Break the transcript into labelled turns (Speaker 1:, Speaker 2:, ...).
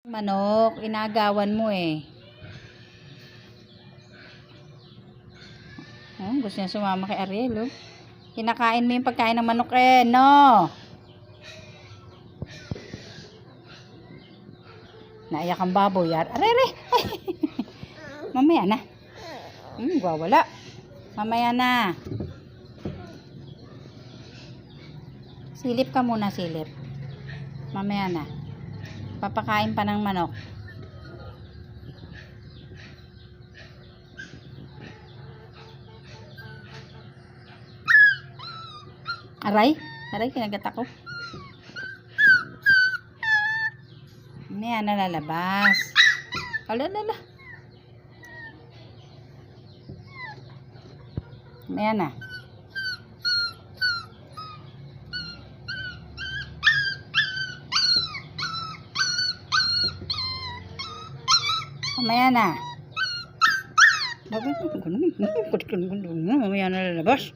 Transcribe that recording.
Speaker 1: Manok, inagawan mo eh. Oh, gusto niya sumama kay Ariel, oh. Kinakain mo yung pagkain ng manok eh, no? Naiyak ang baboy, yar. Arere! Mamaya na. Wala. Mamaya na. Silip ka muna, silip. Mamaya na. Papakain pa ng manok. Aray? Aray, kinagat ako. Mamaya na lalabas. Alalala. Mamaya na. Mamaya na. Mamaya na lalabas.